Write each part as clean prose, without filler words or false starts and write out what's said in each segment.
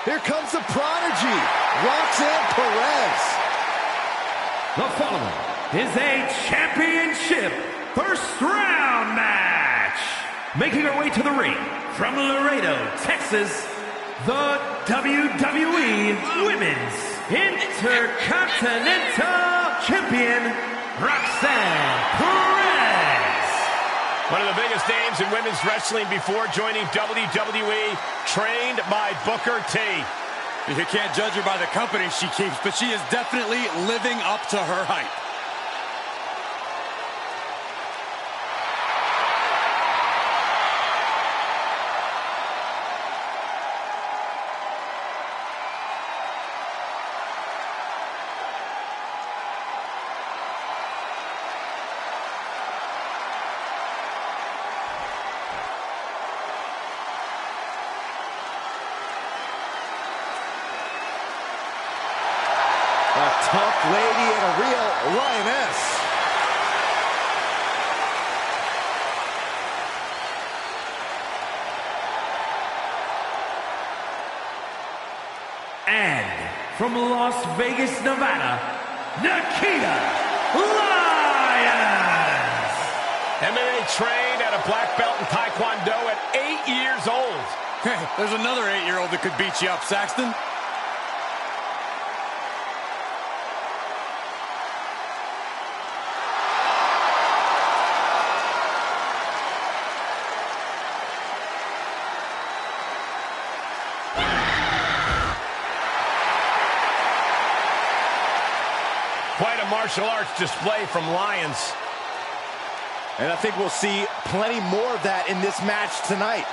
Here comes the prodigy, Roxanne Perez. The following is a championship first round match. Making her way to the ring from Laredo, Texas, the WWE Women's Intercontinental Champion, Roxanne Perez. One of the biggest names in women's wrestling before joining WWE, trained by Booker T. You can't judge her by the company she keeps, but she is definitely living up to her hype. A tough lady and a real lioness. And from Las Vegas, Nevada, Nikita Lyons. MMA trained at a black belt in Taekwondo at 8 years old. Hey, there's another 8-year-old that could beat you up, Saxton. Quite a martial arts display from Lyons. And I think we'll see plenty more of that in this match tonight.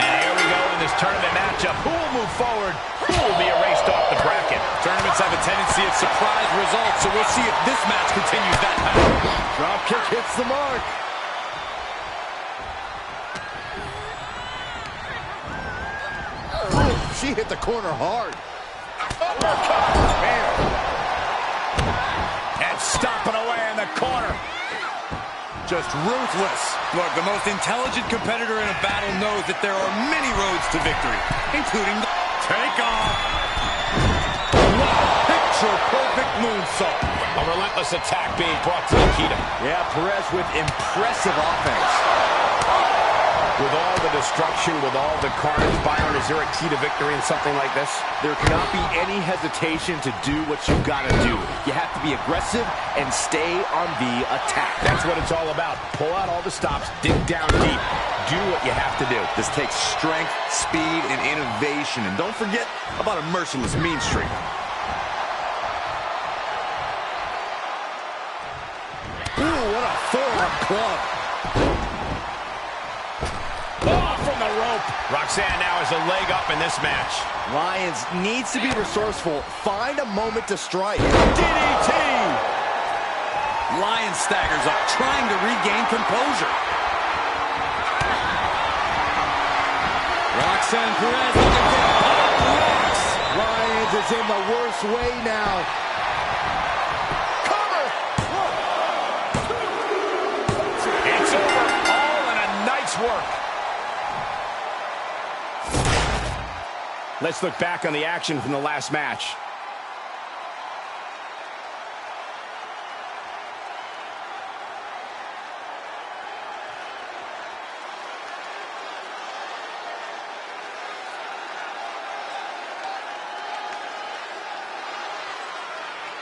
And here we go in this tournament matchup. Who will move forward? Who will be erased off the bracket? Tournaments have a tendency of surprise results, so we'll see if this match continues that pattern. Drop kick hits the mark. She hit the corner hard. Uppercut! Man. And stomping away in the corner. Just ruthless. Look, the most intelligent competitor in a battle knows that there are many roads to victory, including the take-off. Wow, picture-perfect moonsault. A relentless attack being brought to Nikita. Yeah, Perez with impressive offense. With all the destruction, with all the carnage, Byron, is there a key to victory in something like this? There cannot be any hesitation to do what you gotta do. You have to be aggressive and stay on the attack. That's what it's all about. Pull out all the stops, dig down deep, do what you have to do. This takes strength, speed, and innovation. And don't forget about a merciless mean streak. Ooh, what a forearm club. From the rope. Roxanne now has a leg up in this match. Lyons needs to be resourceful. Find a moment to strike. DDT! Lyons staggers up, trying to regain composure. Roxanne Perez looking for pop rocks. Lyons is in the worst way now. Cover! It's over. All in a night's work. Let's look back on the action from the last match.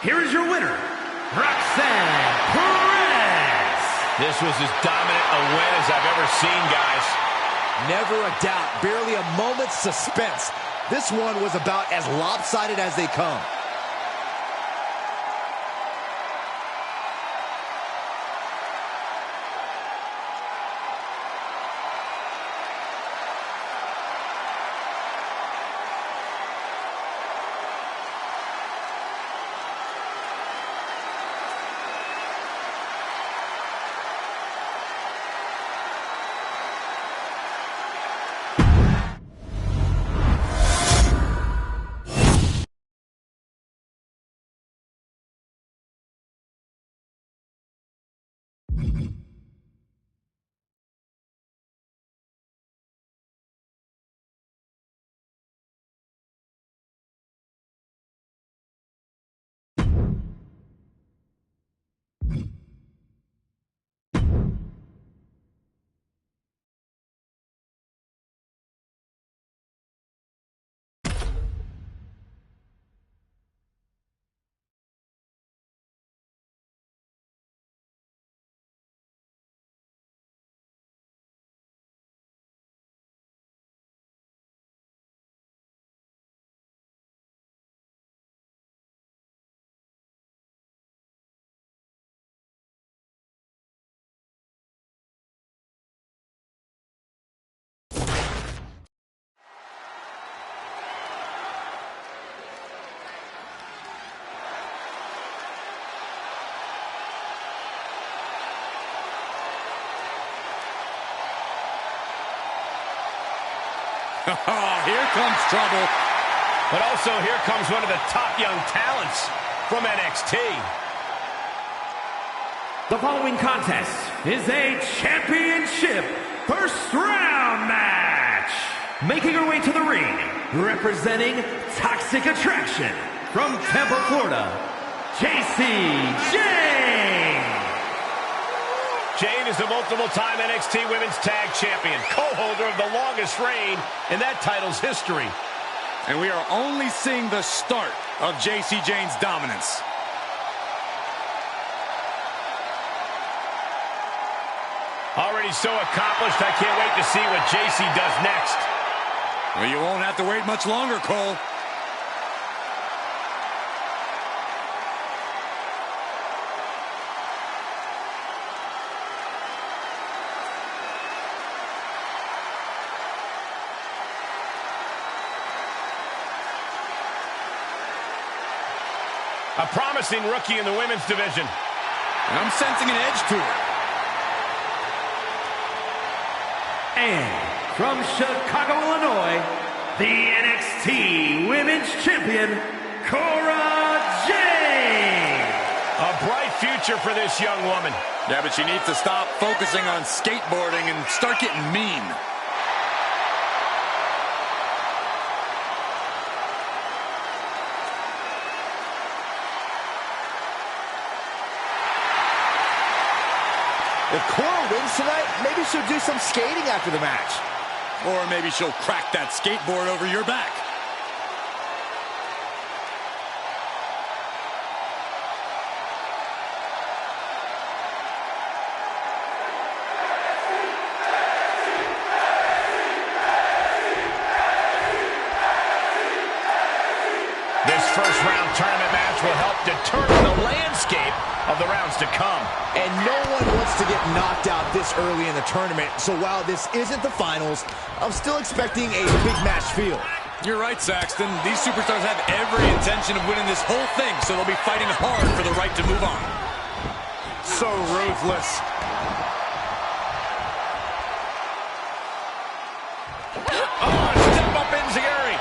Here is your winner, Roxanne Perez. This was as dominant a win as I've ever seen, guys. Never a doubt, barely a moment's suspense. This one was about as lopsided as they come. Here comes trouble. But also here comes one of the top young talents from NXT. The following contest is a championship first round match. Making her way to the ring, representing Toxic Attraction from Tampa, Florida, JC Jane. Jane is the multiple-time NXT Women's Tag Champion, co-holder of the longest reign in that title's history. And we are only seeing the start of JC Jane's dominance. Already so accomplished, I can't wait to see what JC does next. Well, you won't have to wait much longer, Cole. A promising rookie in the women's division. And I'm sensing an edge to her. And from Chicago, Illinois, the NXT Women's Champion, Cora Jade. A bright future for this young woman. Yeah, but she needs to stop focusing on skateboarding and start getting mean. If Cora wins tonight, maybe she'll do some skating after the match. Or maybe she'll crack that skateboard over your back. This first round tournament match will help determine the landscape of the rounds to come. And no one wants to get knocked out this early in the tournament, so while this isn't the finals, I'm still expecting a big match feel. You're right, Saxton. These superstars have every intention of winning this whole thing, so they'll be fighting hard for the right to move on. So ruthless. Oh, step up Enziguri.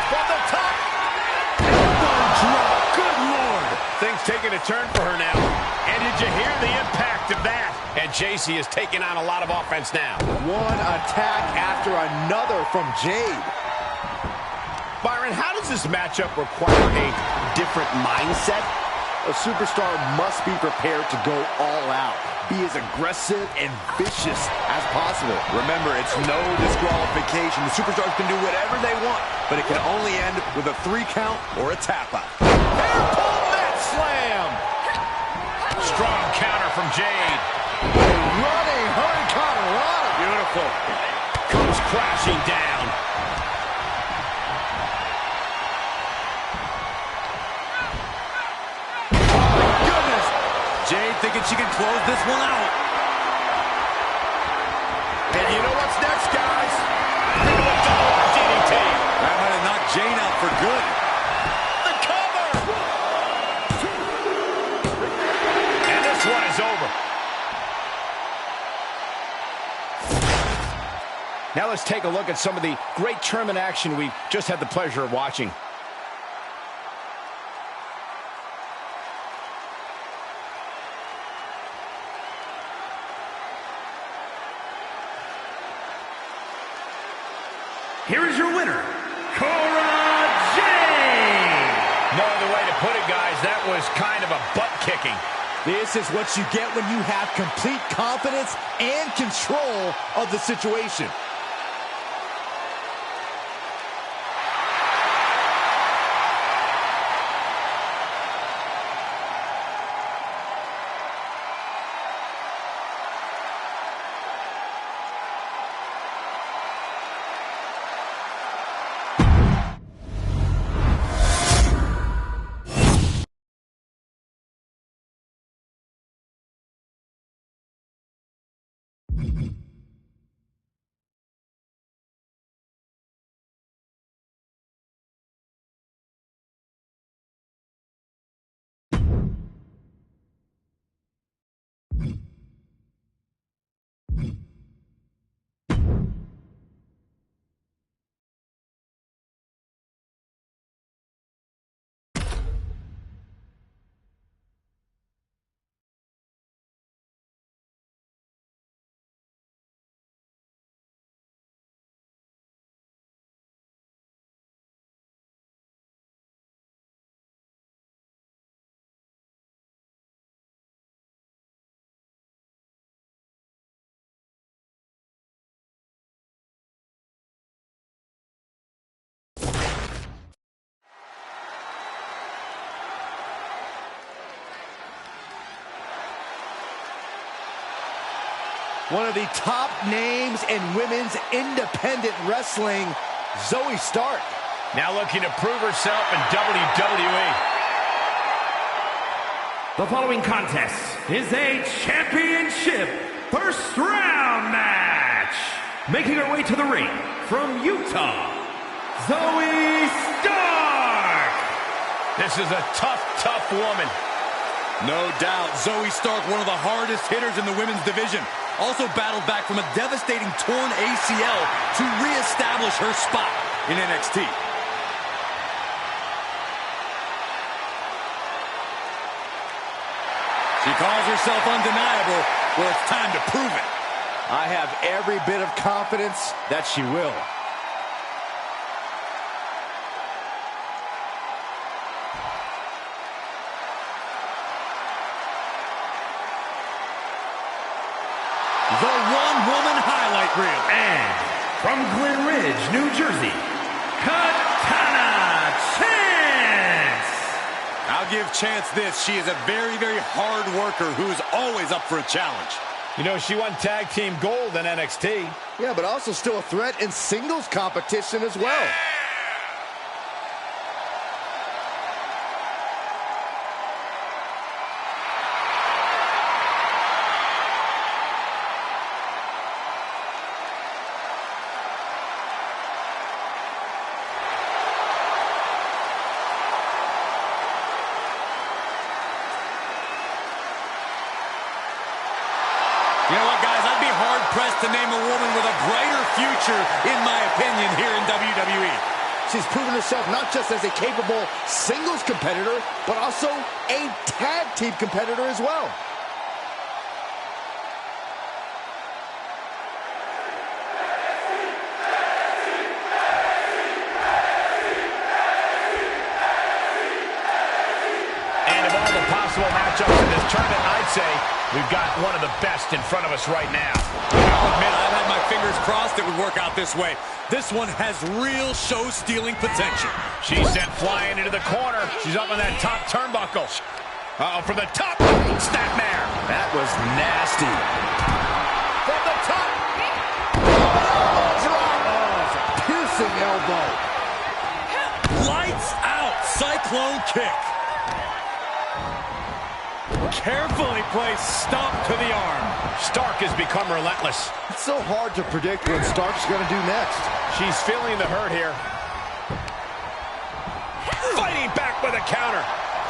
From the top. Elbow drop. Good Lord. Things taking a turn for her now. And did you hear the impact of that? And JC is taking on a lot of offense now. One attack after another from Jade. Byron, how does this matchup require a different mindset? A superstar must be prepared to go all out. Be as aggressive and vicious as possible. Remember, it's no disqualification. The superstars can do whatever they want, but it can only end with a 3 count or a tap out. Hairpole mat slam! Strong counter from Jade. Running Hurricane Rana. Beautiful. Comes crashing down. Jade thinking she can close this one out. And you know what's next, guys? Into a double DDT. That might have knocked Jade out for good. The cover. And this one is over. Now let's take a look at some of the great tournament action we just had the pleasure of watching. Here is your winner, Cora Jade. No other way to put it, guys. That was kind of a butt kicking. This is what you get when you have complete confidence and control of the situation. One of the top names in women's independent wrestling, Zoe Stark. Now looking to prove herself in WWE. The following contest is a championship first round match. Making her way to the ring from Utah, Zoe Stark. This is a tough woman. No doubt, Zoe Stark, one of the hardest hitters in the women's division. Also battled back from a devastating torn ACL to reestablish her spot in NXT. She calls herself undeniable. Well, it's time to prove it. I have every bit of confidence that she will. The one-woman highlight reel. And from Glen Ridge, New Jersey, Katana Chance. I'll give Chance this. She is a very, very hard worker who's always up for a challenge. You know, she won tag team gold in NXT. Yeah, but also still a threat in singles competition as well. You know what, guys? I'd be hard-pressed to name a woman with a brighter future, in my opinion, here in WWE. She's proven herself not just as a capable singles competitor, but also a tag team competitor as well. And of all the possible matchups in this tournament, I'd say we've got one of the best in front of us right now. I'll admit, I've had my fingers crossed it would work out this way. This one has real show-stealing potential. She's sent flying into the corner. She's up on that top turnbuckle. Uh-oh, from the top, snapmare. That was nasty. From the top. Elbow drop. Oh, it's a piercing elbow. Lights out. Cyclone kick. Carefully placed stomp to the arm. Stark has become relentless. It's so hard to predict what Stark's going to do next. She's feeling the hurt here. Fighting back with a counter.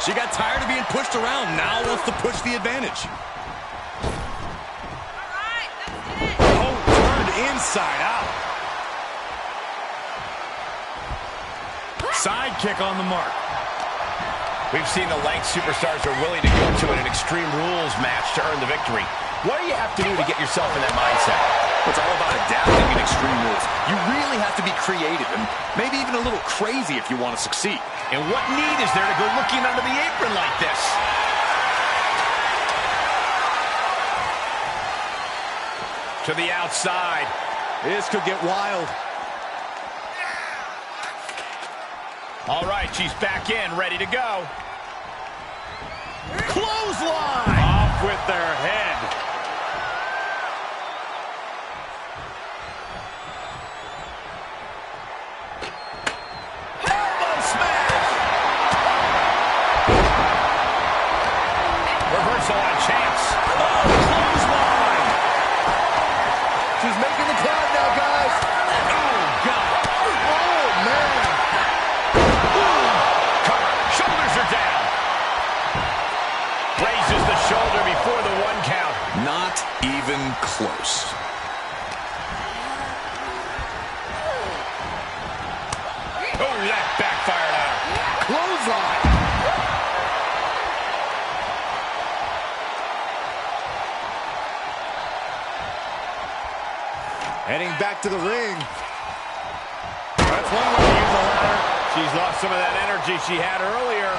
She got tired of being pushed around. Now wants to push the advantage. Oh, turned inside out. Side kick on the mark. We've seen the lengths superstars are willing to go to in an Extreme Rules match to earn the victory. What do you have to do to get yourself in that mindset? It's all about adapting in Extreme Rules. You really have to be creative and maybe even a little crazy if you want to succeed. And what need is there to go looking under the apron like this? To the outside. This could get wild. All right, she's back in, ready to go. Clothesline! Off with their head. Elbow smash! Reversal on Chance. Oh, clothesline! She's making the count now, guys. Oh, God. Oh, man. Cover. Shoulders are down. Raises the shoulder before the 1 count. Not even close. Oh, that backfired on her. Clothesline! Heading back to the ring. That's one way to use the ladder. She's lost some of that energy she had earlier.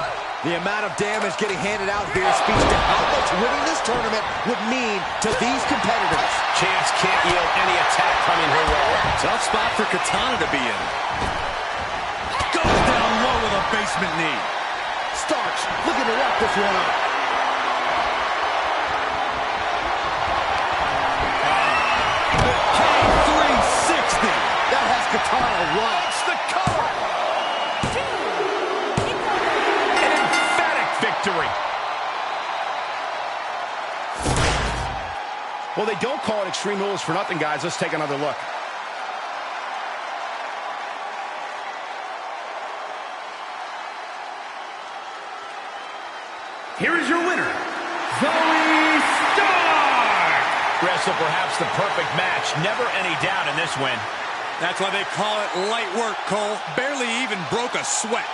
The amount of damage getting handed out here speaks to how much winning this tournament would mean to these competitors. Chance can't yield any attack coming her way. Tough spot for Katana to be in. Goes down low with a basement knee. Starks looking to wrap this one up. Swanton run. It's the cover. An emphatic victory. Well, they don't call it Extreme Rules for nothing, guys. Let's take another look. Here is your winner, Zoe Stark! Wrestle perhaps the perfect match. Never any doubt in this win. That's why they call it light work, Cole. Barely even broke a sweat.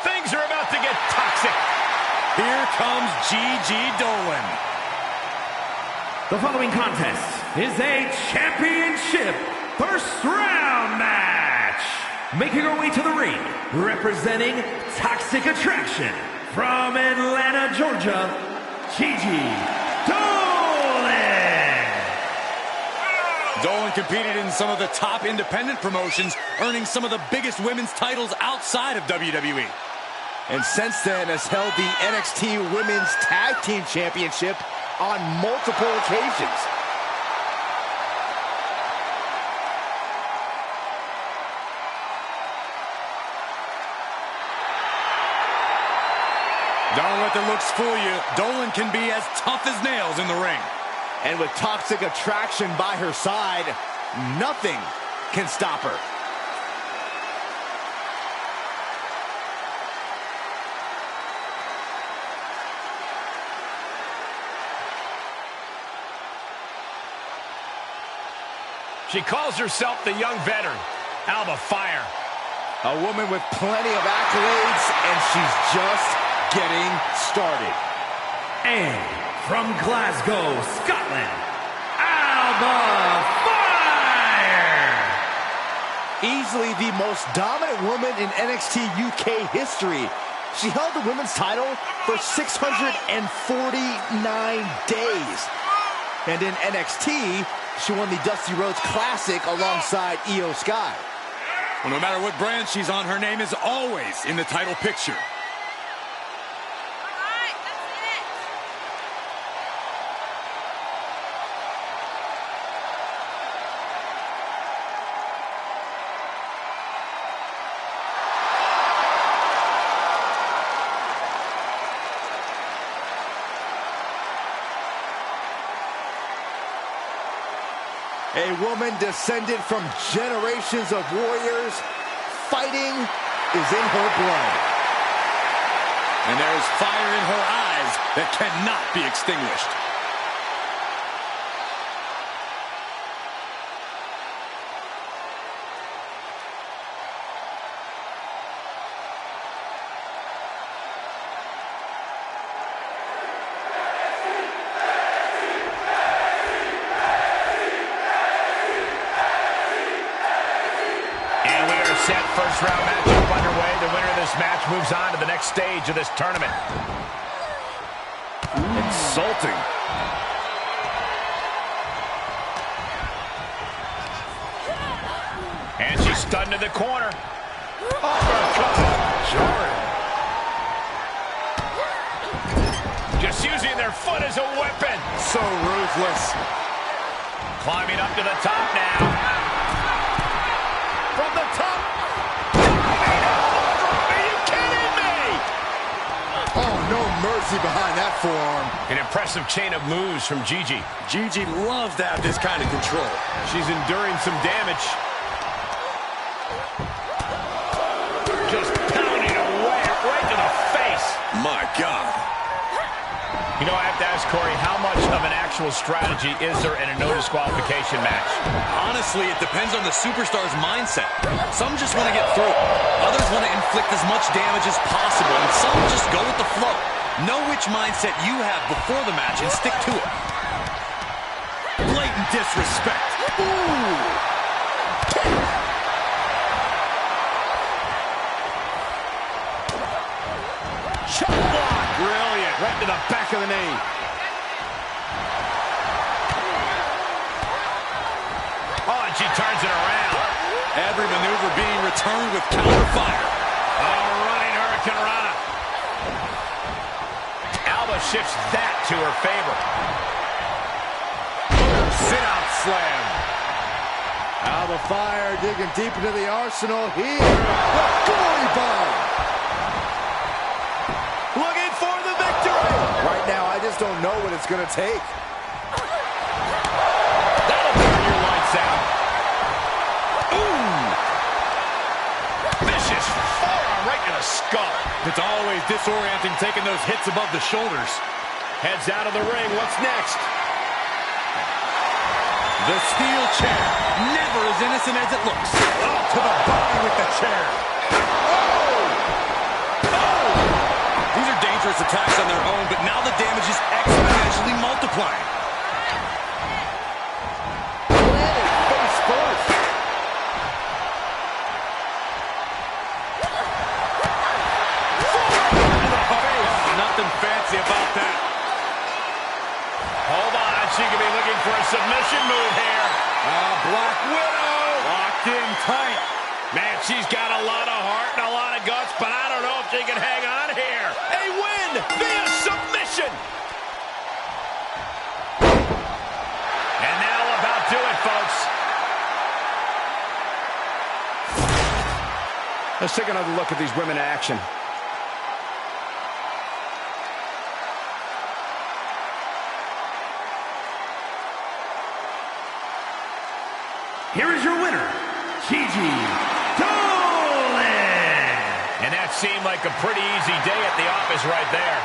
Things are about to get toxic. Here comes Gigi Dolan. The following contest is a championship first round match. Making her way to the ring, representing Toxic Attraction from Atlanta, Georgia, Gigi Dolan. Dolan competed in some of the top independent promotions, earning some of the biggest women's titles outside of WWE. And since then has held the NXT Women's Tag Team Championship on multiple occasions. Don't let the looks fool you. Dolan can be as tough as nails in the ring. And with Toxic Attraction by her side, nothing can stop her. She calls herself the young veteran, Alba Fire. A woman with plenty of accolades, and she's just getting started. And from Glasgow, Scotland, Alba Fire! Easily the most dominant woman in NXT UK history. She held the women's title for 649 days. And in NXT, she won the Dusty Rhodes Classic alongside Io Sky. Well, no matter what brand she's on, her name is always in the title picture. A woman descended from generations of warriors. Fighting is in her blood. And there's fire in her eyes that cannot be extinguished. Set first round matchup underway. The winner of this match moves on to the next stage of this tournament. Insulting. And she's stunned in the corner. Jarring. Just using their foot as a weapon. So ruthless. Climbing up to the top now. From the top. Are you kidding me? Oh, no mercy behind that forearm. An impressive chain of moves from Gigi. Gigi loves to have this kind of control. She's enduring some damage. Just pounding away right to the face. My God. You know, I have to ask Corey, how much of an actual strategy is there in a no disqualification match? Honestly, it depends on the superstar's mindset. Some just want to get through. Others want to inflict as much damage as possible, and some just go with the flow. Know which mindset you have before the match and stick to it. Blatant disrespect. Ooh. Shot block. Brilliant. Right to the back of the knee. Oh, and she turns it around. Every maneuver being returned with counter fire. Oh, running Hurricane Rana. Alba shifts that to her favor. Sit-out slam. Alba Fire digging deep into the arsenal here. The gory bomb. Looking for the victory. Right now, I just don't know what it's going to take. That'll burn your lights out. Ooh. Vicious forearm right to the skull. It's always disorienting taking those hits above the shoulders. Heads out of the ring. What's next? The steel chair, never as innocent as it looks. Oh, to the body with the chair. These are dangerous attacks on their own, but now the damage is exponentially multiplying. Landed face first. Nothing fancy about that. Hold on. She could be looking for a submission move here. Black Widow. Locked in tight. Man, she's got a lot of heart and a lot of guts, but I don't know if she can hang on here. A win via submission. And that'll about do it, folks. Let's take another look at these women in action. Here is your winner, Gigi Dolan. And that seemed like a pretty easy day at the office right there.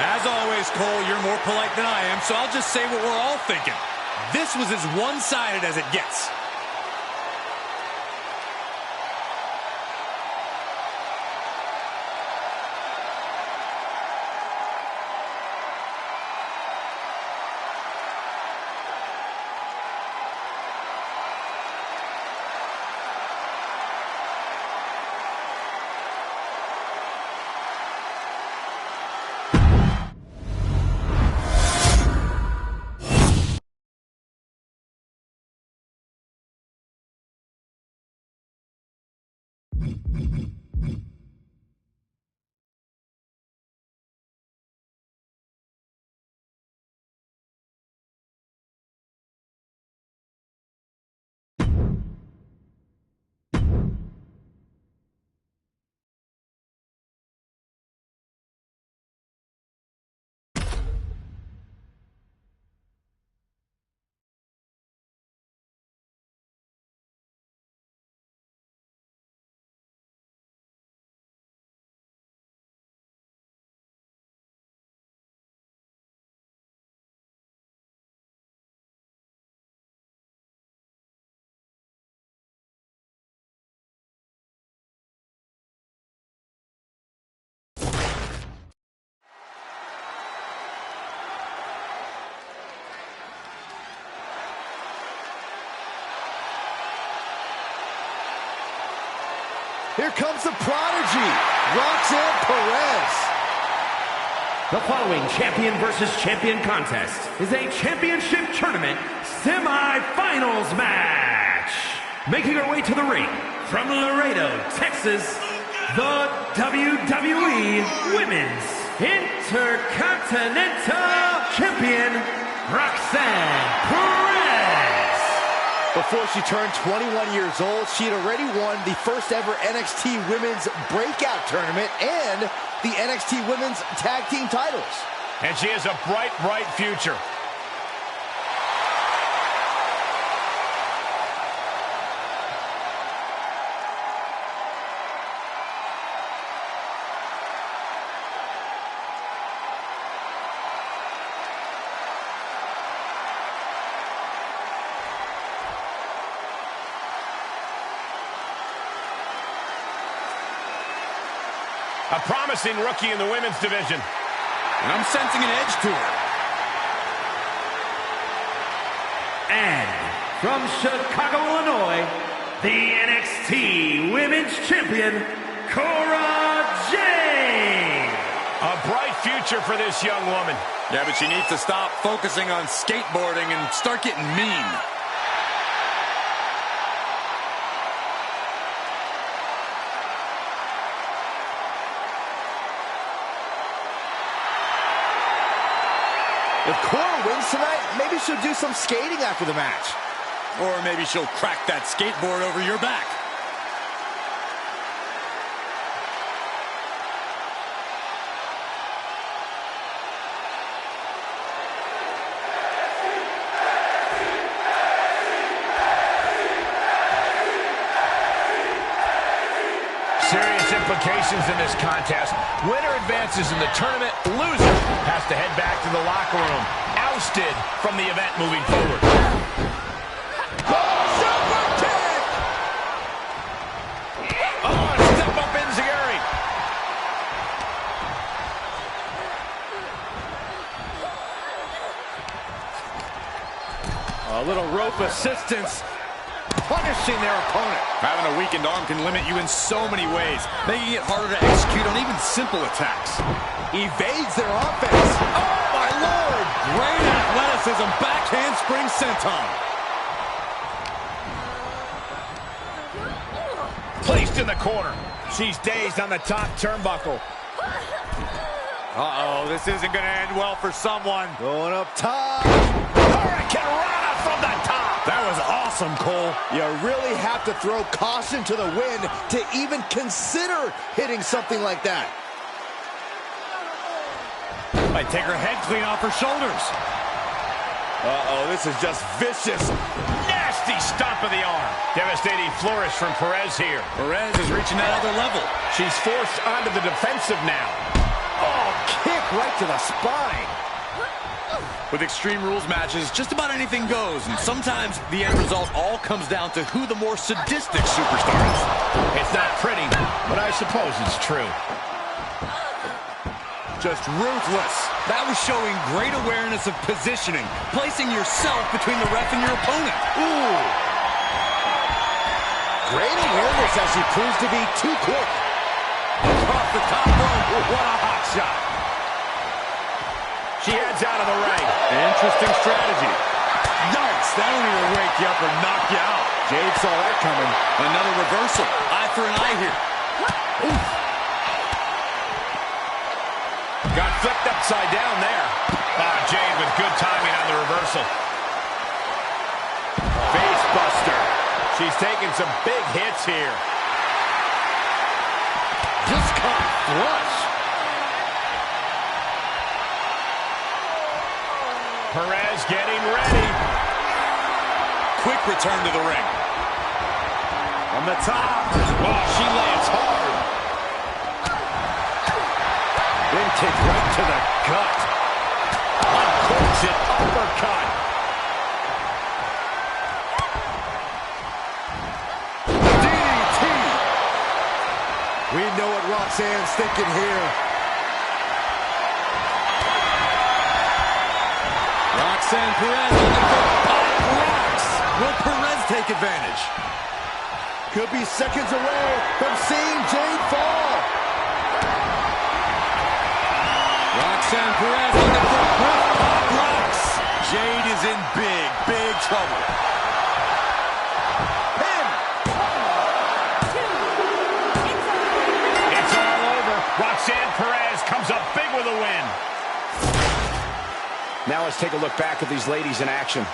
As always, Cole, you're more polite than I am, so I'll just say what we're all thinking. This was as one-sided as it gets. Here comes the prodigy, Roxanne Perez. The following champion versus champion contest is a championship tournament semi-finals match. Making her way to the ring from Laredo, Texas, the WWE Women's Intercontinental Champion, Roxanne Perez. Before she turned 21 years old, she had already won the first ever NXT Women's Breakout Tournament and the NXT Women's Tag Team titles. And she has a bright, bright future. A promising rookie in the women's division. And I'm sensing an edge to her. And from Chicago, Illinois, the NXT Women's Champion, Cora Jade. A bright future for this young woman. Yeah, but she needs to stop focusing on skateboarding and start getting mean. If Cora wins tonight, maybe she'll do some skating after the match. Or maybe she'll crack that skateboard over your back. Serious implications in this contest. Winner advances in the tournament. Loser has to head back to the locker room. Ousted from the event moving forward. Super kick! Oh, and step up enziguri. A little rope assistance, punishing their opponent. Having a weakened arm can limit you in so many ways, making it harder to execute on even simple attacks. Evades their offense. Oh, my Lord! Great athleticism, backhand spring senton. Placed in the corner. She's dazed on the top turnbuckle. Uh-oh, this isn't going to end well for someone. Going up top. Hurricane Rana from the top. That was awesome, Cole. You really have to throw caution to the wind to even consider hitting something like that. Might take her head clean off her shoulders. Uh-oh, this is just vicious. Nasty stomp of the arm. Devastating flourish from Perez here. Perez is reaching that other level. She's forced onto the defensive now. Oh, kick right to the spine. With Extreme Rules matches, just about anything goes, and sometimes the end result all comes down to who the more sadistic superstar is. It's not pretty, but I suppose it's true. Just ruthless. That was showing great awareness of positioning, placing yourself between the ref and your opponent. Ooh. Great awareness as she proves to be too quick. Across the top rope, what a hot shot. She heads out of the ring. Interesting strategy. Yikes, that don't even wake you up or knock you out. Jade saw that coming. Another reversal. Eye for an eye here. Oof. Got flipped upside down there. Jade with good timing on the reversal. Face buster. She's taking some big hits here. Just caught flush. Perez getting ready. Quick return to the ring. On the top. Oh, she lands hard. Then kick right to the gut. Uncorks it. Uppercut. DDT. We know what Roxanne's thinking here. Roxanne Perez looking for pop rocks. Will Perez take advantage? Could be seconds away from seeing Jade fall. Roxanne Roxanne Perez comes up big with a win. Now let's take a look back at these ladies in action.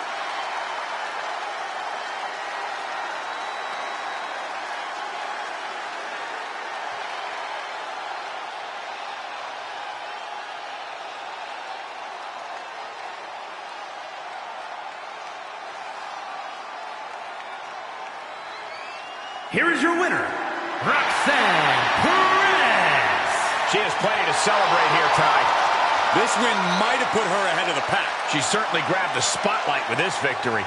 Here is your winner, Roxanne Perez. She has plenty to celebrate here tonight. This win might have put her ahead of the pack. She certainly grabbed the spotlight with this victory.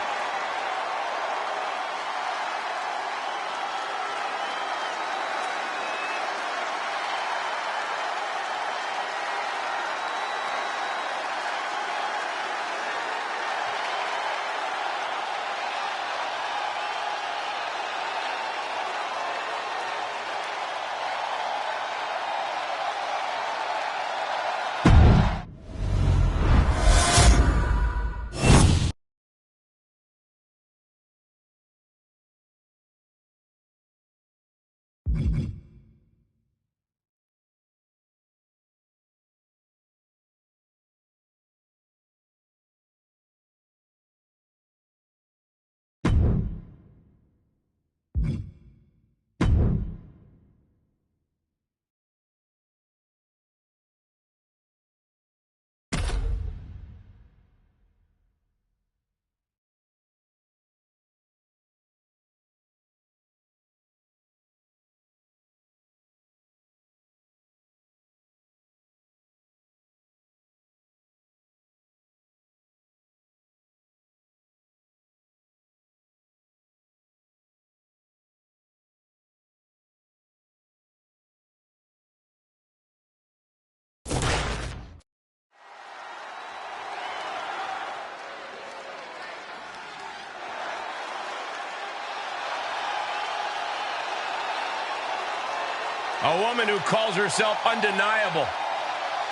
A woman who calls herself undeniable.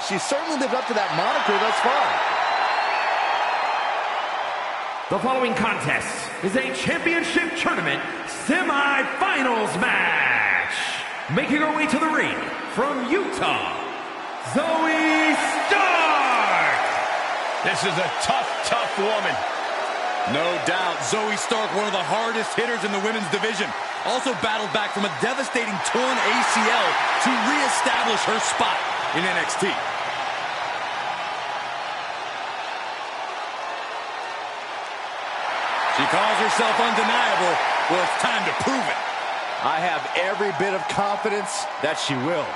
She certainly lived up to that moniker thus far. The following contest is a championship tournament semi-finals match. Making her way to the ring from Utah, Zoe Stark. This is a tough, tough woman. No doubt, Zoe Stark, one of the hardest hitters in the women's division. Also battled back from a devastating torn ACL to reestablish her spot in NXT. She calls herself undeniable. Well, it's time to prove it. I have every bit of confidence that she will.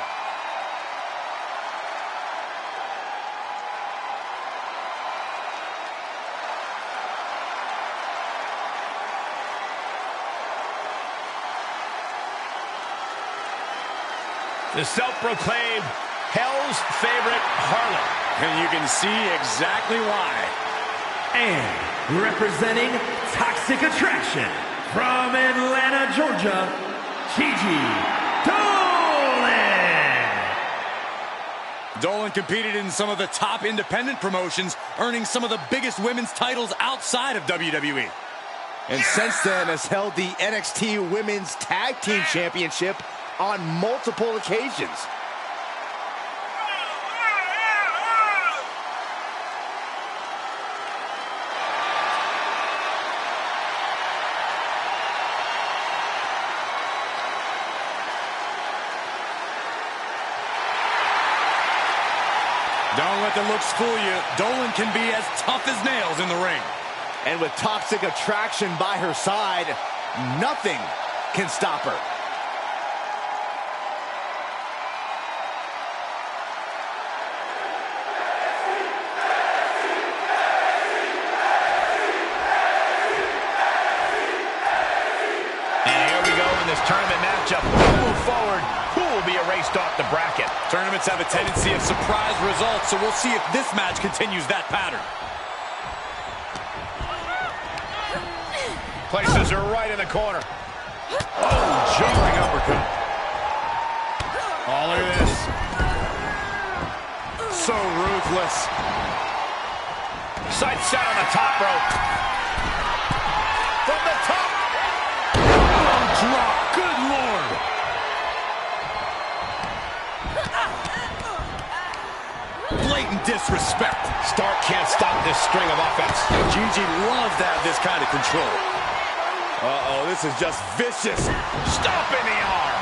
The self-proclaimed Hell's favorite harlot. And you can see exactly why. And representing Toxic Attraction from Atlanta, Georgia, Gigi Dolan. Dolan competed in some of the top independent promotions, earning some of the biggest women's titles outside of WWE. And since then has held the NXT Women's Tag Team Championship on multiple occasions. Don't let the looks fool you. Dolan can be as tough as nails in the ring. And with Toxic Attraction by her side, nothing can stop her. This tournament matchup will move forward. Who will be erased off the bracket? Tournaments have a tendency of surprise results, so we'll see if this match continues that pattern. Places her right in the corner. Oh, jarring uppercut. Oh, look at this. So ruthless. Sights set on the top rope. From the top. Drop. Good Lord. Blatant disrespect. Stark can't stop this string of offense. Gigi loves to have this kind of control. Uh-oh, this is just vicious. Stomping the arm.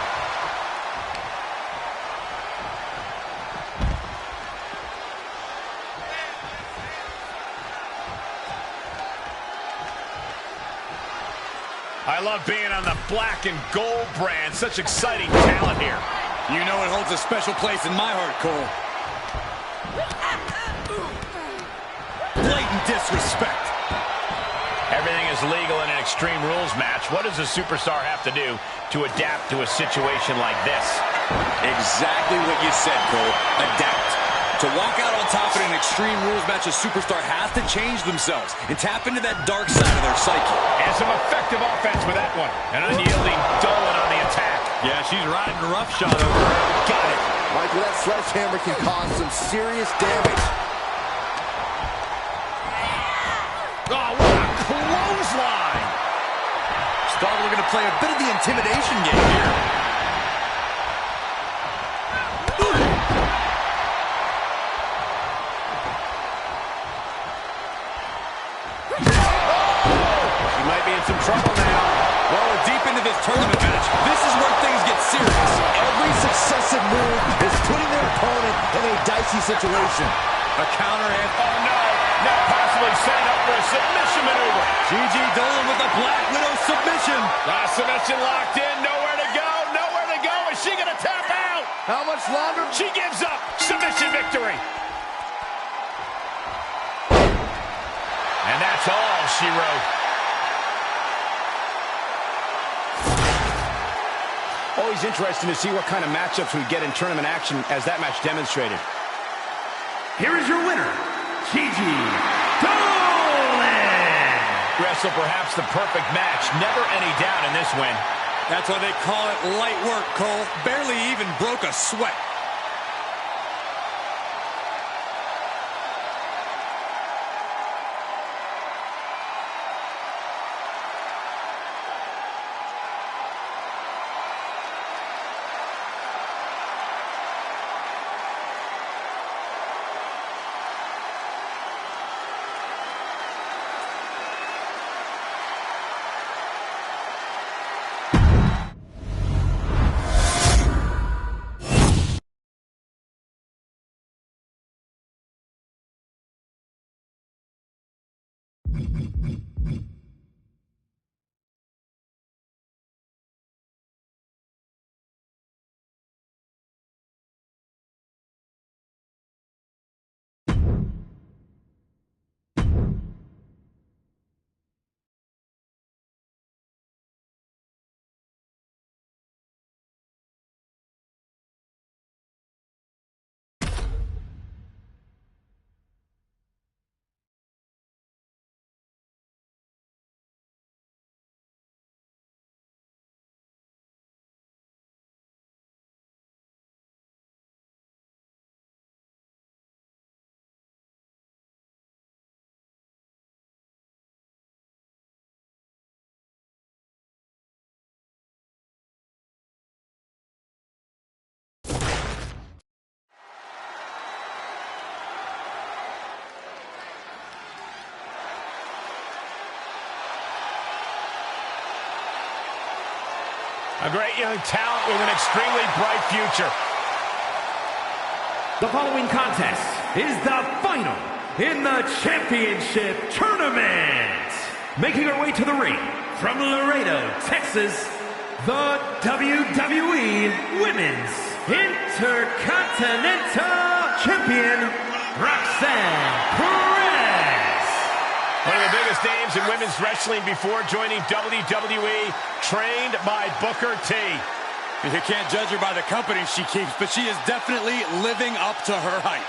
I love being on the black and gold brand. Such exciting talent here. You know it holds a special place in my heart, Cole. Blatant disrespect. Everything is legal in an Extreme Rules match. What does a superstar have to do to adapt to a situation like this? Exactly what you said, Cole. Adapt. To walk out on top in an Extreme Rules match, a superstar has to change themselves and tap into that dark side of their psyche. And some effective offense with that one. An unyielding Dolan on the attack. Yeah, she's riding roughshod over her. Got it. Michael, that sledgehammer can cause some serious damage. Oh, what a clothesline. Stark looking to play a bit of the intimidation game here. She might be in some trouble now. Well, we're deep into this tournament match. This is where things get serious. Every successive move is putting their opponent in a dicey situation. A counter hit. Oh, no. Now possibly setting up for a submission maneuver. Gigi Dolan with a Black Widow submission. Submission locked in. Nowhere to go. Nowhere to go. Is she going to tap out? How much longer? She gives up. Submission victory. And that's all she wrote. Always interesting to see what kind of matchups we get in tournament action, as that match demonstrated. Here is your winner, Gigi Dolan. Wrestle perhaps the perfect match. Never any doubt in this win. That's why they call it light work, Cole. Barely even broke a sweat. A great young talent with an extremely bright future. The following contest is the final in the championship tournament. Making her way to the ring from Laredo, Texas, the WWE Women's Intercontinental Champion, Roxanne Perez. One of the biggest names in women's wrestling before joining WWE, trained by Booker T. You can't judge her by the company she keeps, but she is definitely living up to her hype.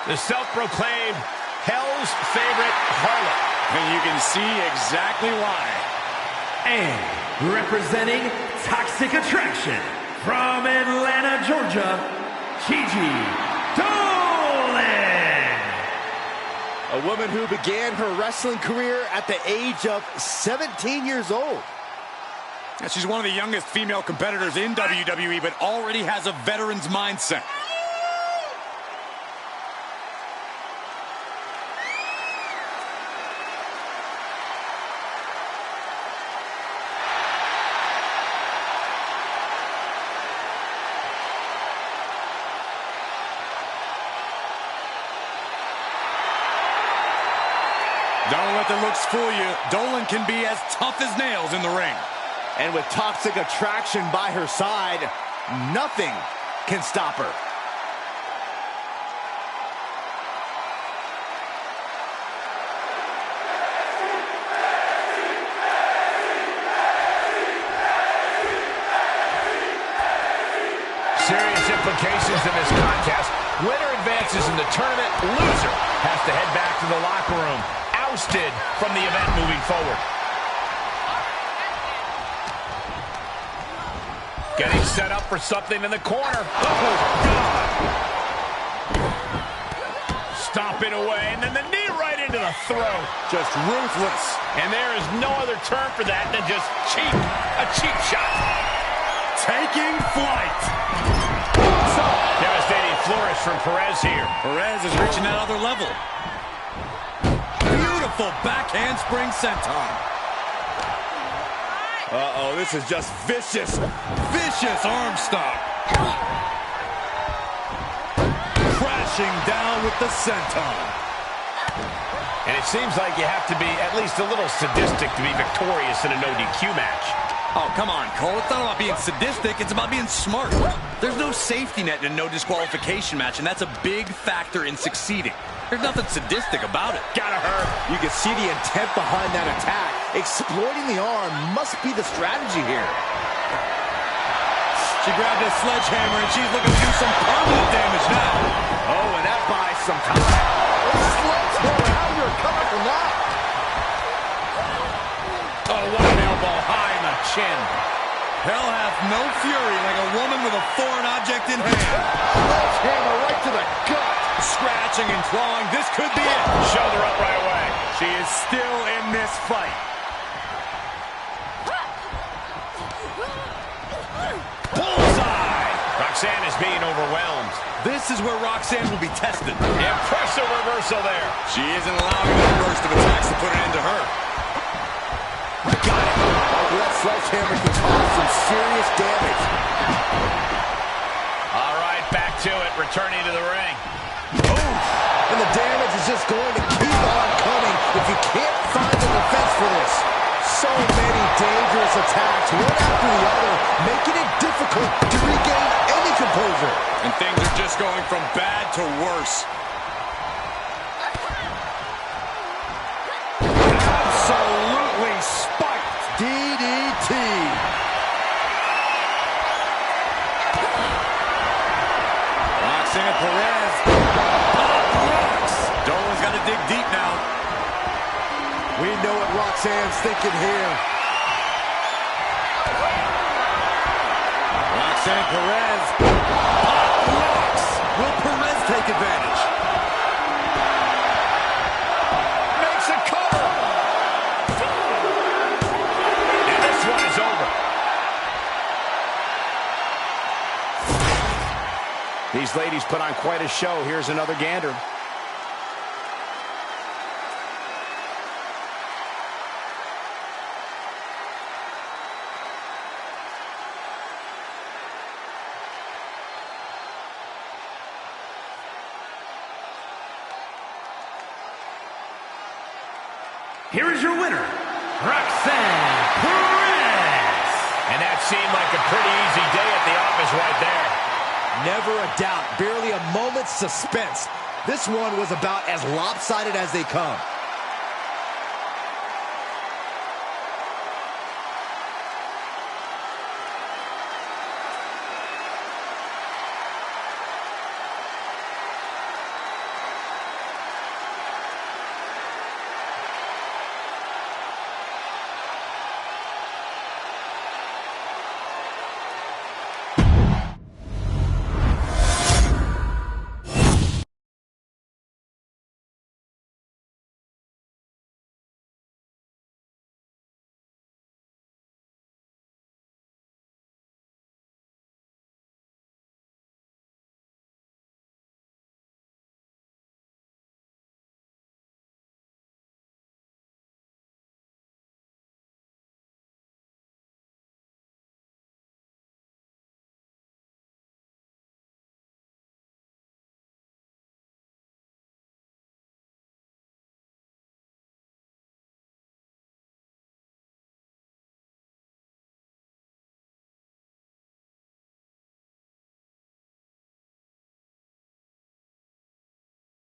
The self-proclaimed Hell's favorite harlot. And you can see exactly why. And representing Toxic Attraction from Atlanta, Georgia, Gigi Dolan. A woman who began her wrestling career at the age of 17 years old. And she's one of the youngest female competitors in WWE, but already has a veteran's mindset. Don't let the looks fool you. Dolan can be as tough as nails in the ring. And with Toxic Attraction by her side, nothing can stop her. Serious implications in this contest. Winner advances in the tournament. Loser has to head back to the locker room. Ousted from the event moving forward. Getting set up for something in the corner. Oh, God. Stomping away, and then the knee right into the throat. Just ruthless. And there is no other term for that than just cheap. A cheap shot. Taking flight. Devastating flourish from Perez here. Perez is reaching that other level. Beautiful backhand spring senton. Uh-oh, this is just vicious. Vicious arm stop. Crashing down with the senton. And it seems like you have to be at least a little sadistic to be victorious in a no-DQ match. Oh, come on, Cole. It's not about being sadistic. It's about being smart. There's no safety net in a no disqualification match, and that's a big factor in succeeding. There's nothing sadistic about it. Gotta hurt. You can see the intent behind that attack. Exploiting the arm must be the strategy here. She grabbed a sledgehammer, and she's looking to do some permanent damage now. Oh, and that buys some time. Sledgehammer, how you're coming from that? Oh, what an elbow high in the chin. Hell hath no fury like a woman with a foreign object in hand. Sledgehammer right to the gut. Scratching and clawing. This could be it. Shoulder up right away. She is still in this fight. Bullseye. Roxanne is being overwhelmed. This is where Roxanne will be tested. Impressive reversal there. She isn't allowing that burst of attacks to put an end to her. Got it. That sledgehammer can cause some serious damage. All right, back to it. Returning to the ring. And the damage is just going to keep on coming if you can't find the defense for this. So many dangerous attacks, one after the other, making it difficult to regain any composure. And things are just going from bad to worse. Absolutely spiked. DDT. Roxanne Perez. Dolan's got to dig deep now. We know what Roxanne's thinking here. Roxanne Perez. Pop rocks. Will Perez take advantage? Makes a cover. And this one is over. These ladies put on quite a show. Here's another gander. Here is your winner, Roxanne Perez. And that seemed like a pretty easy day at the office right there. Never a doubt, barely a moment's suspense. This one was about as lopsided as they come.